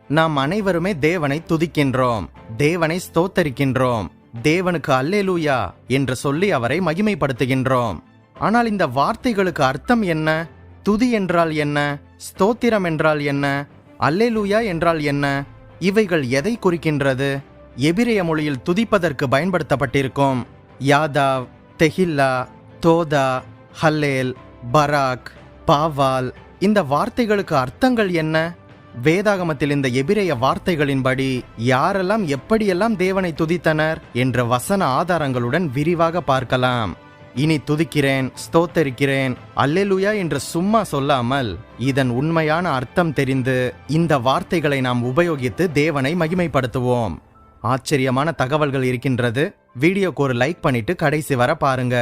நாம் அனைவருமே தேவனை துதிக்கின்றோம், தேவனை ஸ்தோத்தரிக்கின்றோம், தேவனுக்கு அல்லேலூயா என்று சொல்லி அவரை மகிமைப்படுத்துகின்றோம். ஆனால் இந்த வார்த்தைகளுக்கு அர்த்தம் என்ன? துதி என்றால் என்ன? ஸ்தோத்திரம் என்றால் என்ன? அல்லேலூயா என்றால் என்ன? இவைகள் எதை குறிக்கின்றது? எபிரேய மொழியில் துதிப்பதற்கு பயன்படுத்தப்பட்டிருக்கும் யாதாவ், தெஹில்லா, தோதா, ஹல்லேல், பராக், பாவால் இந்த வார்த்தைகளுக்கு அர்த்தங்கள் என்ன? வேதாகமத்தில் இந்த எபிரேய வார்த்தைகளின்படி யாரெல்லாம் எப்படியெல்லாம் தேவனை துதித்தனர் என்ற வசன ஆதாரங்களுடன் விரிவாக பார்க்கலாம். இனி துதிக்கிறேன், ஸ்தோத்தரிக்கிறேன், அல்லேலூயா என்று சும்மா சொல்லாமல் இதன் உண்மையான அர்த்தம் தெரிந்து இந்த வார்த்தைகளை நாம் உபயோகித்து தேவனை மகிமைப்படுத்துவோம். ஆச்சரியமான தகவல்கள் இருக்கின்றது. வீடியோக்கு ஒரு லைக் பண்ணிட்டு கடைசி வர பாருங்க.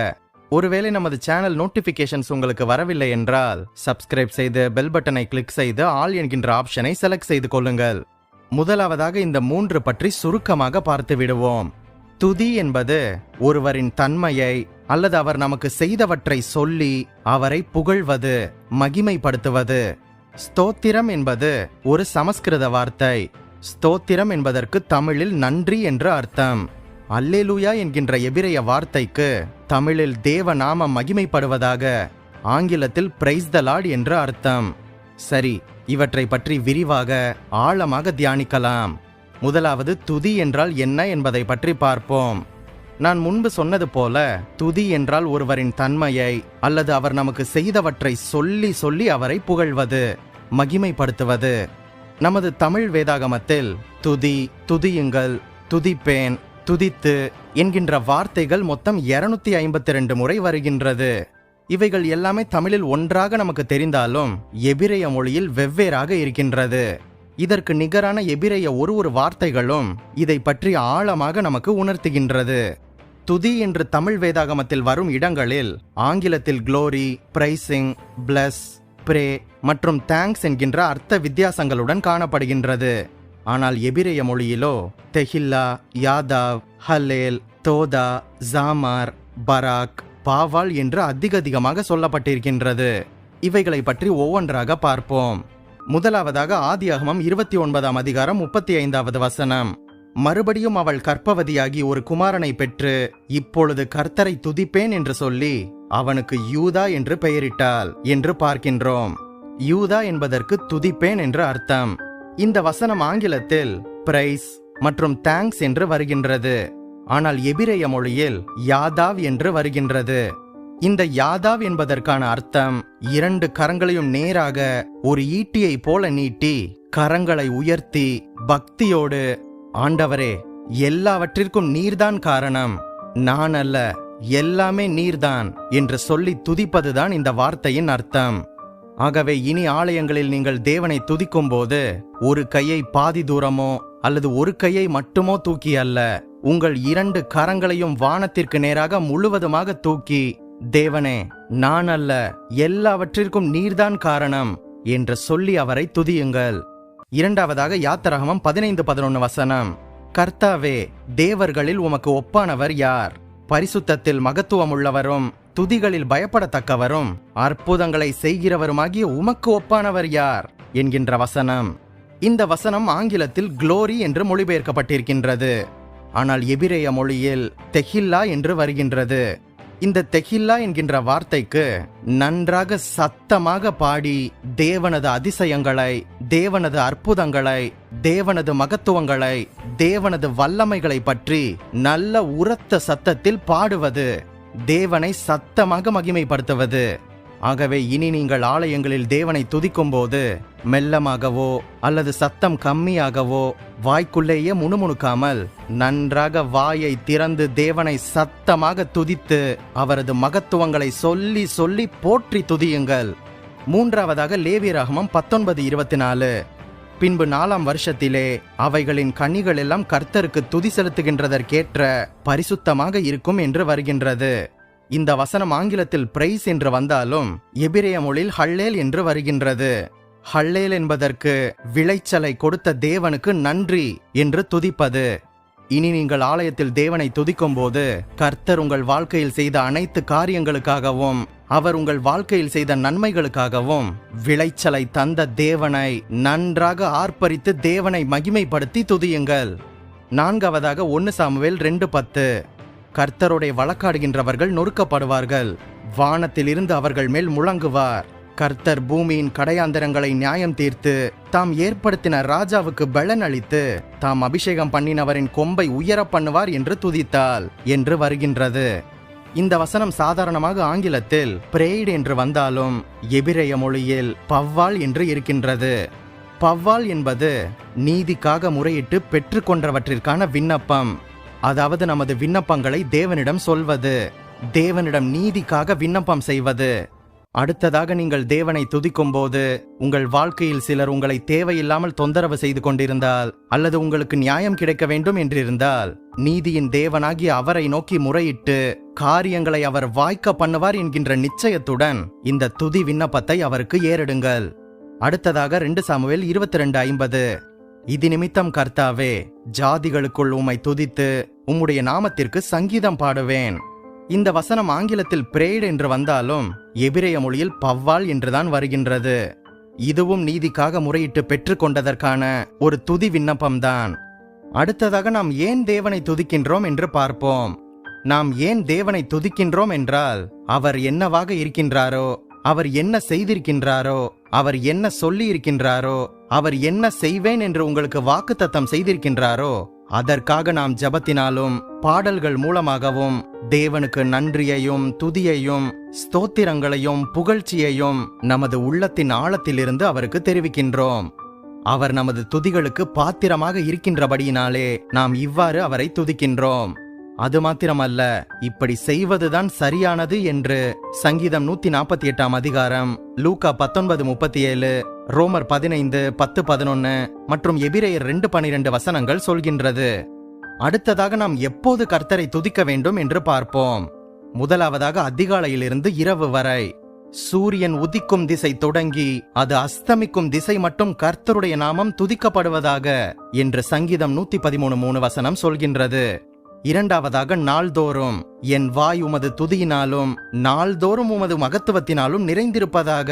ஒருவேளை நமது சேனல் நோட்டிபிகேஷன்ஸ் உங்களுக்கு வரவில்லை என்றால் சப்ஸ்கிரைப் செய்து பெல் பட்டனை கிளிக் செய்து ஆல் என்கின்ற ஆப்ஷனை செலக்ட் செய்து கொள்ளுங்கள். முதலாவதாக இந்த 3 பற்றி சுருக்கமாக பார்த்து விடுவோம். துதி என்பது ஒருவரின் தன்மையை அல்லது அவர் நமக்கு செய்தவற்றை சொல்லி அவரை புகழ்வது, மகிமைப்படுத்துவது. ஸ்தோத்திரம் என்பது ஒரு சமஸ்கிருத வார்த்தை. ஸ்தோத்திரம் என்பதற்கு தமிழில் நன்றி என்று அர்த்தம். அல்லேலூயா என்கின்ற எபிரேய வார்த்தைக்கு தமிழில் தேவ நாமம் மகிமைப்படுவதாக, ஆங்கிலத்தில் பிரைஸ் த லார்ட் என்று அர்த்தம். சரி, இவற்றை பற்றி விரிவாக ஆழமாக தியானிக்கலாம். முதலாவது துதி என்றால் என்ன என்பதை பற்றி பார்ப்போம். நான் முன்பு சொன்னது போல துதி என்றால் ஒருவரின் தன்மையை அல்லது அவர் நமக்கு செய்தவற்றை சொல்லி சொல்லி அவரை புகழ்வது, மகிமைப்படுத்துவது. நமது தமிழ் வேதாகமத்தில் துதி, துதியுங்கள், துதிப்பேன், துதித்து என்கின்ற வார்த்தைகள் மொத்தம் 252 முறை வருகின்றது. இவைகள் எல்லாமே தமிழில் ஒன்றாக நமக்கு தெரிந்தாலும் எபிரேய மொழியில் வெவ்வேறாக இருக்கின்றது. இதற்கு நிகரான எபிரேய ஒரு வார்த்தைகளும் இதை பற்றி ஆழமாக நமக்கு உணர்த்துகின்றது. துதி என்று தமிழ் வேதாகமத்தில் வரும் இடங்களில் ஆங்கிலத்தில் க்ளோரி, பிரைசிங், பிளஸ், பிரே மற்றும் தேங்க்ஸ் என்கின்ற அர்த்த வித்தியாசங்களுடன் காணப்படுகின்றது. ஆனால் எபிரேய மொழியிலோ தெஹில்லா, யாதாவ், ஹல்லேல், தோதா, ஜாமார், பராக், பாவால் என்று அதிகமாக சொல்லப்பட்டிருக்கின்றது. இவைகளை பற்றி ஒவ்வொன்றாக பார்ப்போம். முதலாவதாக ஆதியாகமம் 29ஆம் அதிகாரம் 35வது வசனம். மறுபடியும் அவள் கர்ப்பவதியாகி ஒரு குமாரனை பெற்று இப்பொழுது கர்த்தரை துதிப்பேன் என்று சொல்லி அவனுக்கு யூதா என்று பெயரிட்டாள் என்று பார்க்கின்றோம். யூதா என்பதற்கு துதிப்பேன் என்று அர்த்தம். இந்த வசனம் ஆங்கிலத்தில் பிரைஸ் மற்றும் தேங்க்ஸ் என்று வருகின்றது. ஆனால் எபிரேய மொழியில் யாதாவ் என்று வருகின்றது. இந்த யாதாவ் என்பதற்கான அர்த்தம் 2 கரங்களையும் நேராக ஒரு ஈட்டியை போல நீட்டி கரங்களை உயர்த்தி பக்தியோடு, ஆண்டவரே எல்லாவற்றிற்கும் நீர்தான் காரணம், நான் அல்ல, எல்லாமே நீர்தான் என்று சொல்லி துதிப்பதுதான் இந்த வார்த்தையின் அர்த்தம். ஆகவே இனி ஆலயங்களில் நீங்கள் தேவனை துதிக்கும் போது ஒரு கையை பாதி தூரமோ அல்லது ஒரு கையை மட்டுமோ தூக்கி அல்ல, உங்கள் 2 கரங்களையும் வானத்திற்கு நேராக முழுவதுமாக தூக்கி, தேவனே நான் அல்ல, எல்லாவற்றிற்கும் நீர்தான் காரணம் என்று சொல்லி அவரை துதியுங்கள். இரண்டாவதாக யாத்திராகமம் 15:11 வசனம். கர்த்தாவே, தேவர்களில் உமக்கு ஒப்பானவர் யார்? பரிசுத்தத்தில் மகத்துவம் உள்ளவரும் துதிகளில் பயப்படத்தக்கவரும் அற்புதங்களை செய்கிறவருமாகிய உமக்கு ஒப்பானவர் யார் என்கின்ற வசனம். இந்த வசனம் ஆங்கிலத்தில் க்ளோரி என்று மொழிபெயர்க்கப்பட்டிருக்கின்றது. ஆனால் எபிரேய மொழியில் தெஹில்லா என்று வருகின்றது. இந்த தெஹில்லா என்கின்ற வார்த்தைக்கு நன்றாக சத்தமாக பாடி தேவனது அதிசயங்களை, தேவனது அற்புதங்களை, தேவனது மகத்துவங்களை, தேவனது வல்லமைகளை பற்றி நல்ல உரத்த சத்தத்தில் பாடுவது, தேவனை சத்தமாக மகிமைப்படுத்துவது. ஆகவே இனி நீங்கள் ஆலயங்களில் தேவனை துதிக்கும் போது மெல்லமாகவோ அல்லது சத்தம் கம்மியாகவோ வாய்க்குள்ளேயே முணுமுணுக்காமல் நன்றாக வாயை திறந்து தேவனை சத்தமாக துதித்து அவரது மகத்துவங்களை சொல்லி சொல்லி போற்றி துதியுங்கள். மூன்றாவதாக லேவியராகமம் 19:24. பின்பு 4ஆம் வருஷத்திலே அவைகளின் கனிகள் எல்லாம் கர்த்தருக்கு துதி செலுத்துகின்றதற்கேற்ற பரிசுத்தமாக இருக்கும் என்று வருகின்றது. இந்த வசனம் ஆங்கிலத்தில் பிரைஸ் என்று வந்தாலும் எபிரேய மொழியில் ஹல்லேல் என்று வருகின்றது. ஹல்லேல் என்பதற்கு விளைச்சலை கொடுத்த தேவனுக்கு நன்றி என்று துதிப்பது. இனி நீங்கள் ஆலயத்தில் தேவனை துதிக்கும் போது கர்த்தர் உங்கள் வாழ்க்கையில் செய்த அனைத்து காரியங்களுக்காகவும் அவர் உங்கள் வாழ்க்கையில் செய்த நன்மைகளுக்காகவும் விளைச்சலை தந்த தேவனை நன்றாக ஆர்ப்பரித்து தேவனை மகிமைப்படுத்தி துதியுங்கள். 4வது 1 சாமுவேல் 2:10. கர்த்தருடைய வழக்காடுகின்றவர்கள் நொறுக்கப்படுவார்கள், வானத்திலிருந்து அவர்கள் மேல் முழங்குவார். கர்த்தர் பூமியின் கடையாந்தரங்களை நியாயம் தீர்த்து தாம் ஏற்படுத்தின ராஜாவுக்கு பலன் அளித்து தாம் அபிஷேகம் பண்ணினவரின் கொம்பை உயர பண்ணுவார் என்று துதித்தாள் என்று வருகின்றது. இந்த வசனம் சாதாரணமாக ஆங்கிலத்தில் பிரேய்ட் என்று வந்தாலும் எபிரேய மொழியில் பவ்வால் என்று இருக்கின்றது. பவ்வால் என்பது நீதிக்காக முறையிட்டு பெற்றுக்கொண்டவற்றிற்கான விண்ணப்பம். அதாவது நமது விண்ணப்பங்களை தேவனிடம் சொல்வது, தேவனிடம் நீதிக்காக விண்ணப்பம் செய்வது. அடுத்ததாக நீங்கள் தேவனை துதிக்கும் போது உங்கள் வாழ்க்கையில் சிலர் உங்களை தேவையில்லாமல் தொந்தரவு செய்து கொண்டிருந்தால், அல்லது உங்களுக்கு நியாயம் கிடைக்க வேண்டும் என்றிருந்தால், நீதியின் தேவனாகி அவரை நோக்கி முறையிட்டு காரியங்களை அவர் வாய்க்க பண்ணுவார் என்கின்ற நிச்சயத்துடன் இந்த துதி விண்ணப்பத்தை அவருக்கு ஏறிடுங்கள். அடுத்ததாக 2 சாமுவேல் 22:50. இது நிமித்தம் கர்த்தாவே, ஜாதிகளுக்குள் உம்மை துதித்து உம்முடைய நாமத்திற்கு சங்கீதம் பாடுவேன். இந்த வசனம் ஆங்கிலத்தில் பிரேய்ட் என்று வந்தாலும் எபிரேய மொழியில் பவ்வால் என்றுதான் வருகின்றது. இதுவும் நீதிக்காக முறையிட்டு பெற்றுக்கொண்டதற்கான ஒரு துதி விண்ணப்பம்தான். அடுத்ததாக நாம் ஏன் தேவனை துதிக்கின்றோம் என்று பார்ப்போம். நாம் ஏன் தேவனை துதிக்கின்றோம் என்றால், அவர் என்னவாக இருக்கின்றாரோ, அவர் என்ன செய்திருக்கின்றாரோ, அவர் என்ன சொல்லி இருக்கின்றாரோ, அவர் என்ன செய்வேன் என்று உங்களுக்கு வாக்குத்தத்தம் செய்திருக்கின்றாரோ, அதற்காக நாம் ஜெபத்தினாலும் பாடல்கள் மூலமாகவும் தேவனுக்கு நன்றியையும் துதியையும் ஸ்தோத்திரங்களையும் புகழ்ச்சியையும் நமது உள்ளத்தின் ஆழத்திலிருந்து அவருக்கு தெரிவிக்கின்றோம். அவர் நமது துதிகளுக்கு பாத்திரமாக இருக்கின்றபடியினாலே நாம் இவ்வாறு அவரை துதிக்கின்றோம். அது மாத்திரமல்ல, இப்படி செய்வதுதான் சரியானது என்று சங்கீதம் 148 லூக்கா 19:37, ரோமர் 15:10-11 மற்றும் எபிரேயர் 2:12 வசனங்கள் சொல்கின்றது. அடுத்ததாக நாம் எப்போது கர்த்தரை துதிக்க வேண்டும் என்று பார்ப்போம். முதலாவதாக அதிகாலையிலிருந்து இரவு வரை, சூரியன் உதிக்கும் திசை தொடங்கி அது அஸ்தமிக்கும் திசை மட்டும் கர்த்தருடைய நாமம் துதிக்கப்படுவதாக என்று சங்கீதம் 113:3 வசனம் சொல்கின்றது. இரண்டாவதாக நாள்தோறும் என் வாய் உமது துதியினாலும் நாள்தோறும் உமது மகத்துவத்தினாலும் நிறைந்திருப்பதாக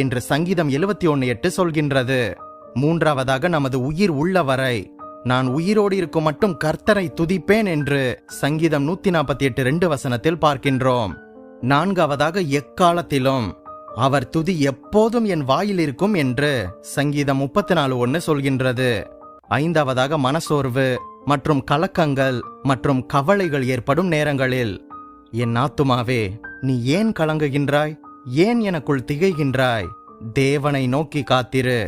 என்று சங்கீதம் 71:8 சொல்கின்றது. மூன்றாவதாக நமது உயிர் உள்ளவரை நான் உயிரோடு இருக்கும் மட்டும் கர்த்தரை துதிப்பேன் என்று சங்கீதம் 148:2 வசனத்தில் பார்க்கின்றோம். நான்காவதாக எக்காலத்திலும் அவர் துதி எப்போதும் என் வாயில் இருக்கும் என்று சங்கீதம் 34:1 சொல்கின்றது. ஐந்தாவதாக மனசோர்வு மற்றும் கலக்கங்கள் மற்றும் கவலைகள் ஏற்படும் நேரங்களில், என் ஆத்துமாவே நீ ஏன் கலங்குகின்றாய், ஏன் எனக்குள் திகைக்கின்றாய், தேவனை நோக்கி காத்திரு,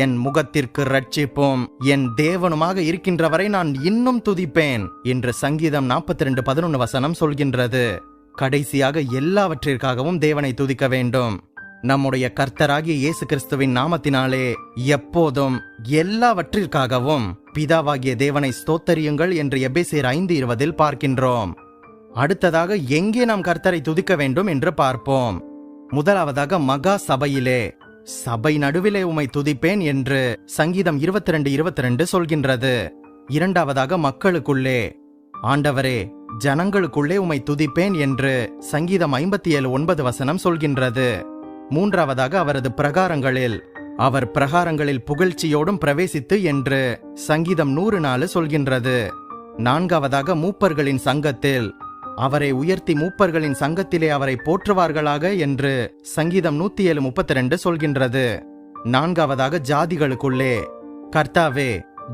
என் முகத்திற்கு இரட்சிப்பும் என் தேவனுமாக இருக்கின்றவரை நான் இன்னும் துதிப்பேன் என்று சங்கீதம் 42:11 வசனம் சொல்கின்றது. கடைசியாக எல்லாவற்றிற்காகவும் தேவனை துதிக்க வேண்டும். நம்முடைய கர்த்தராகிய இயேசு கிறிஸ்துவின் நாமத்தினாலே எப்போதும் எல்லாவற்றிற்காகவும் பிதாவாகிய தேவனை ஸ்தோத்தரியுங்கள் என்று எபேசியர் 5:20 பார்க்கின்றோம். அடுத்ததாக எங்கே நாம் கர்த்தரை துதிக்க வேண்டும் என்று பார்ப்போம். முதலாவதாக மகா சபையிலே, சபை நடுவிலே உம்மை துதிப்பேன் என்று சங்கீதம் 22:22 சொல்கின்றது. இரண்டாவதாக மக்களுக்குள்ளே, ஆண்டவரே ஜனங்களுக்குள்ளே உம்மை துதிப்பேன் என்று சங்கீதம் 57:9 வசனம் சொல்கின்றது. மூன்றாவதாக அவரது பிரகாரங்களில், அவர் பிரகாரங்களில் புகழ்ச்சியோடும் பிரவேசித்து என்று சங்கீதம் 104 சொல்கின்றது. நான்காவதாக மூப்பர்களின் சங்கத்தில், அவரை உயர்த்தி மூப்பர்களின் சங்கத்திலே அவரை போற்றுவார்களாக என்று சங்கீதம் 107:32 சொல்கின்றது. நான்காவதாக ஜாதிகளுக்குள்ளே, கர்த்தாவே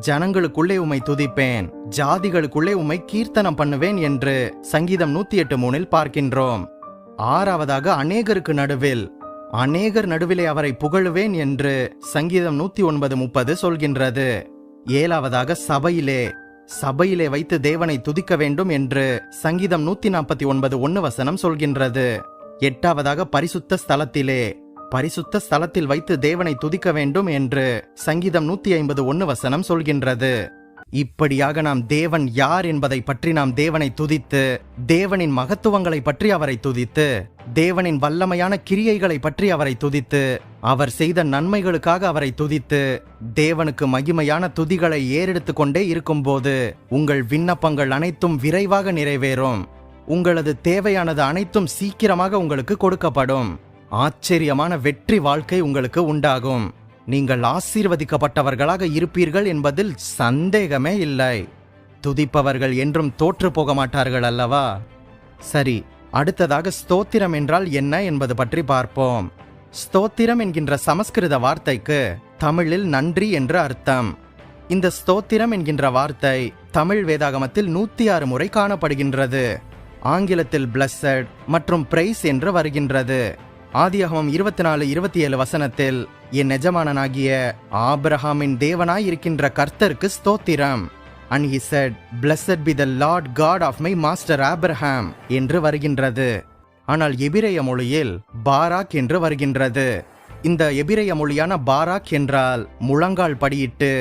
ஜனங்களுக்குள்ளே உம்மை துதிப்பேன், ஜாதிகளுக்குள்ளே உம்மை கீர்த்தனம் பண்ணுவேன் என்று சங்கீதம் 108:3 பார்க்கின்றோம். ஆறாவதாக அநேகருக்கு நடுவில், அநேகர் நடுவிலே அவரை புகழுவேன் என்று சங்கீதம் 109:30 சொல்கின்றது. ஏழாவதாக சபையிலே, சபையிலே வைத்து தேவனை துதிக்க வேண்டும் என்று சங்கீதம் 149:1 வசனம் சொல்கின்றது. எட்டாவதாக பரிசுத்த ஸ்தலத்திலே, பரிசுத்த ஸ்தலத்தில் வைத்து தேவனை துதிக்க வேண்டும் என்று சங்கீதம் 150:1 வசனம் சொல்கின்றது. இப்படியாக நாம் தேவன் யார் என்பதை பற்றி நாம் தேவனை துதித்து, தேவனின் மகத்துவங்களை பற்றி அவரை துதித்து, தேவனின் வல்லமையான கிரியைகளை பற்றி அவரை துதித்து, அவர் செய்த நன்மைகளுக்காக அவரை துதித்து, தேவனுக்கு மகிமையான துதிகளை ஏறெடுத்து கொண்டே இருக்கும்போது உங்கள் விண்ணப்பங்கள் அனைத்தும் விரைவாக நிறைவேறும். உங்களது தேவையானது அனைத்தும் சீக்கிரமாக உங்களுக்கு கொடுக்கப்படும். ஆச்சரியமான வெற்றி வாழ்க்கை உங்களுக்கு உண்டாகும். நீங்கள் ஆசீர்வதிக்கப்பட்டவர்களாக இருப்பீர்கள் என்பதில் சந்தேகமே இல்லை. துதிப்பவர்கள் என்றும் தோற்று போக மாட்டார்கள் அல்லவா? சரி, அடுத்ததாக ஸ்தோத்திரம் என்றால் என்ன என்பது பற்றி பார்ப்போம். ஸ்தோத்திரம் என்கின்ற சமஸ்கிருத வார்த்தைக்கு தமிழில் நன்றி என்று அர்த்தம். இந்த ஸ்தோத்திரம் என்கின்ற வார்த்தை தமிழ் வேதாகமத்தில் 106 முறை காணப்படுகின்றது. ஆங்கிலத்தில் பிளஸட் மற்றும் பிரைஸ் என்று வருகின்றது. ஆதியாகமம் 24:27 வசனத்தில், என் எஜமானனாகிய ஆபிரகாமின் தேவனாய் இருக்கின்ற கர்த்தருக்கு ஸ்தோத்திரம். And he said, Blessed be the Lord God of my master Abraham என்று வருகின்றது. ஆனால் எபிரேய மொழியில் பாராக் என்று வருகின்றது. இந்த எபிரேய மொழியான பாராக் என்றால் முழங்கால் படியிட்டு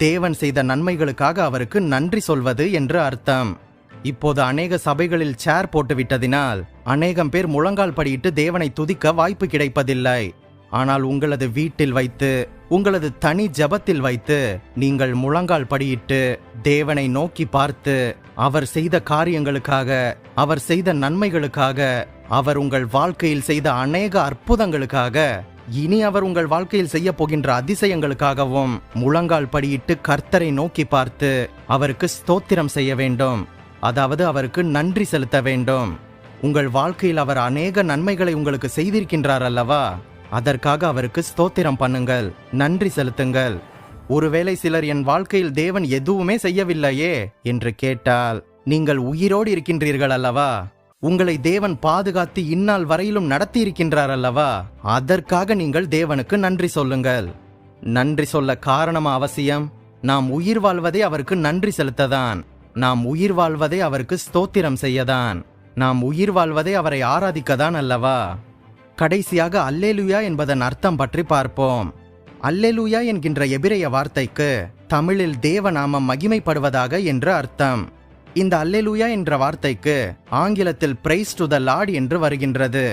தேவன் செய்த நன்மைகளுக்காக அவருக்கு நன்றி சொல்வது என்று அர்த்தம். இப்போது அநேக சபைகளில் சேர் போட்டுவிட்டதினால் அநேகம் பேர் முழங்கால் படியிட்டு தேவனை துதிக்க வாய்ப்பு கிடைப்பதில்லை. ஆனால் உங்களது வீட்டில் வைத்து, உங்களது தனி ஜபத்தில் வைத்து நீங்கள் முழங்கால் படியிட்டு தேவனை நோக்கி பார்த்து அவர் செய்த காரியங்களுக்காக, அவர் செய்த நன்மைகளுக்காக, அவர் உங்கள் வாழ்க்கையில் செய்த அநேக அற்புதங்களுக்காக, இனி அவர் உங்கள் வாழ்க்கையில் செய்ய போகின்ற அதிசயங்களுக்காகவும் முழங்கால் படியிட்டு கர்த்தரை நோக்கி பார்த்து அவருக்கு ஸ்தோத்திரம் செய்ய வேண்டும். அதாவது அவருக்கு நன்றி செலுத்த வேண்டும். உங்கள் வாழ்க்கையில் அவர் அநேக நன்மைகளை உங்களுக்கு செய்திருக்கின்றார் அல்லவா? அதற்காக அவருக்கு ஸ்தோத்திரம் பண்ணுங்கள், நன்றி செலுத்துங்கள். ஒருவேளை சிலர் என் வாழ்க்கையில் தேவன் எதுவுமே செய்யவில்லையே என்று கேட்டால், நீங்கள் உயிரோடு இருக்கின்றீர்கள் அல்லவா? உங்களை தேவன் பாதுகாத்து இந்நாள் வரையிலும் நடத்தி இருக்கின்றார் அல்லவா? அதற்காக நீங்கள் தேவனுக்கு நன்றி சொல்லுங்கள். நன்றி சொல்ல காரணம் அவசியம். நாம் உயிர் வாழ்வதே அவருக்கு நன்றி செலுத்ததான். நாம் உயிர் வாழ்வதே அவருக்கு ஸ்தோத்திரம் செய்யதான். நாம் உயிர் வாழ்வதே அவரை ஆராதிக்கதான் அல்லவா? கடைசியாக அல்லேலூயா என்பதன் அர்த்தம் பற்றி பார்ப்போம். அல்லேலூயா என்கின்ற எபிரேய வார்த்தைக்கு தமிழில் தேவநாமம் மகிமைப்படுவதாக என்று அர்த்தம். இந்த அல்லேலூயா என்ற வார்த்தைக்கு ஆங்கிலத்தில் பிரைஸ் டு த லார்ட் என்று வருகின்றது.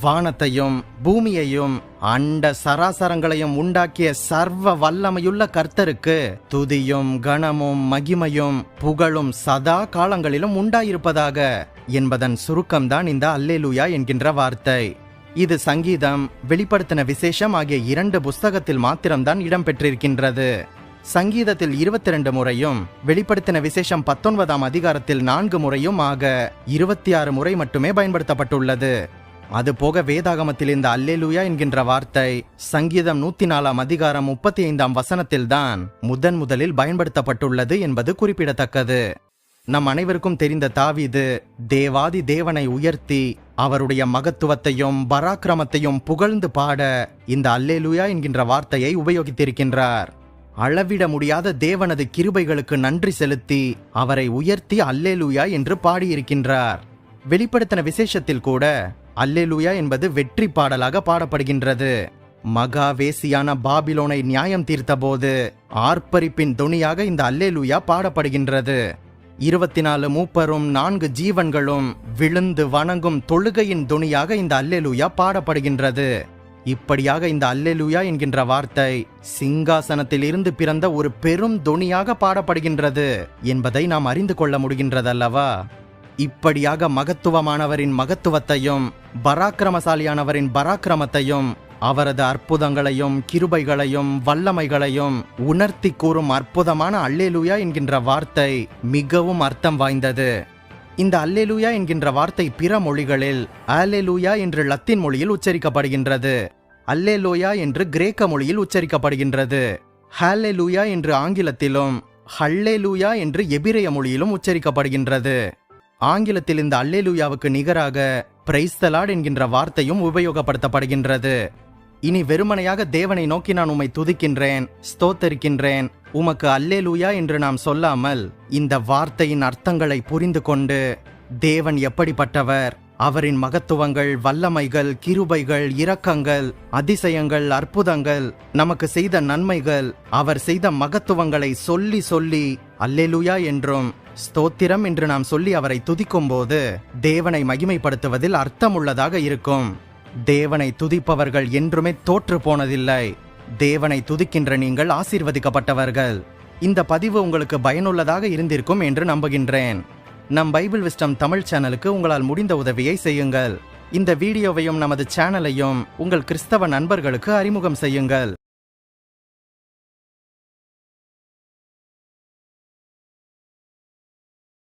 வானத்தையும் பூமியையும் அண்ட சராசரங்களையும் உண்டாக்கிய சர்வ வல்லமையுள்ள கர்த்தருக்கு துதியும் கனமும் மகிமையும் புகழும் சதா காலங்களிலும் உண்டாயிருப்பதாக என்பதன் சுருக்கம்தான் இந்த அல்லேலூயா என்கின்ற வார்த்தை. இது சங்கீதம், வெளிப்படுத்தின விசேஷம் ஆகிய 2 புஸ்தகத்தில் மாத்திரம்தான் இடம்பெற்றிருக்கின்றது. சங்கீதத்தில் 22 முறையும், வெளிப்படுத்தின விசேஷம் 19ஆம் அதிகாரத்தில் 4 முறையும் ஆக 26 முறை மட்டுமே பயன்படுத்தப்பட்டுள்ளது. அதுபோக வேதாகமத்தில் இந்த அல்லேலூயா என்கின்ற வார்த்தை சங்கீதம் 104ஆம் அதிகாரம் 35ஆம் வசனத்தில்தான் முதலில் பயன்படுத்தப்பட்டுள்ளது என்பது குறிப்பிடத்தக்கது. நம் அனைவருக்கும் தெரிந்த தாவீது தேவாதி தேவனை உயர்த்தி அவருடைய மகத்துவத்தையும் பராக்கிரமத்தையும் புகழ்ந்து பாட இந்த அல்லேலூயா என்கின்ற வார்த்தையை உபயோகித்திருக்கின்றார். அளவிட முடியாத தேவனது கிருபைகளுக்கு நன்றி செலுத்தி அவரை உயர்த்தி அல்லேலூயா என்று பாடியிருக்கின்றார். வெளிப்படுத்தின விசேஷத்தில் கூட அல்லேலூயா என்பது வெற்றி பாடலாக பாடப்படுகின்றது. மகா வேசியான பாபிலோனை நியாயம் தீர்த்தபோது ஆர்ப்பரிப்பின் தொனியாக இந்த அல்லேலூயா பாடப்படுகின்றது. 24 மூப்பரும் 4 ஜீவன்களும் விழுந்து வணங்கும் தொழுகையின் தொனியாக இந்த அல்லேலூயா பாடப்படுகின்றது. இப்படியாக இந்த அல்லேலூயா என்கின்ற வார்த்தை சிங்காசனத்தில் இருந்து பிறந்த ஒரு பெரும் தொனியாக பாடப்படுகின்றது என்பதை நாம் அறிந்து கொள்ள முடிகின்றதல்லவா? இப்படியாக மகத்துவமானவரின் மகத்துவத்தையும் பராக்கிரமசாலியானவரின் பராக்கிரமத்தையும் அவரது அற்புதங்களையும் கிருபைகளையும் வல்லமைகளையும் உணர்த்தி கூறும் அற்புதமான அல்லேலூயா என்கின்ற வார்த்தை மிகவும் அர்த்தம் வாய்ந்தது. இந்த அல்லேலூயா என்கின்ற வார்த்தை பிற மொழிகளில் அல்லேலூயா என்று லத்தீன் மொழியில் உச்சரிக்கப்படுகின்றது. அல்லேலூயா என்று கிரேக்க மொழியில் உச்சரிக்கப்படுகின்றது. ஹல்லேலூயா என்று ஆங்கிலத்திலும் ஹல்லேலூயா என்று எபிரேய மொழியிலும் உச்சரிக்கப்படுகின்றது. ஆங்கிலத்தில் இந்த அல்லேலூயாவுக்கு நிகராக பிரைஸ் தி லார்ட் என்கின்ற வார்த்தையும் உபயோகப்படுத்தப்படுகின்றது. இனி வெறுமனையாக தேவனை நோக்கி நான் உம்மை துதிக்கின்றேன், ஸ்தோத்தரிக்கின்றேன், உமக்கு அல்லேலூயா என்று நாம் சொல்லாமல் இந்த வார்த்தையின் அர்த்தங்களை புரிந்து கொண்டு தேவன் எப்படிப்பட்டவர், அவரின் மகத்துவங்கள், வல்லமைகள், கிருபைகள், இரக்கங்கள், அதிசயங்கள், அற்புதங்கள், நமக்கு செய்த நன்மைகள், அவர் செய்த மகத்துவங்களை சொல்லி சொல்லி அல்லேலூயா என்றும் ஸ்தோத்திரம் என்று நாம் சொல்லி அவரை துதிக்கும் போது தேவனை மகிமைப்படுத்துவதில் அர்த்தமுள்ளதாக இருக்கும். தேவனை துதிப்பவர்கள் என்றுமே தோற்று போனதில்லை. தேவனை துதிக்கின்ற நீங்கள் ஆசீர்வதிக்கப்பட்டவர்கள். இந்த பதிவு உங்களுக்கு பயனுள்ளதாக இருந்திருக்கும் என்று நம்புகின்றேன். நம் பைபிள் விஸ்டம் தமிழ் சேனலுக்கு உங்களால் முடிந்த உதவியை செய்யுங்கள். இந்த வீடியோவையும் நமது சேனலையும் உங்கள் கிறிஸ்தவ நண்பர்களுக்கு அறிமுகம் செய்யுங்கள்.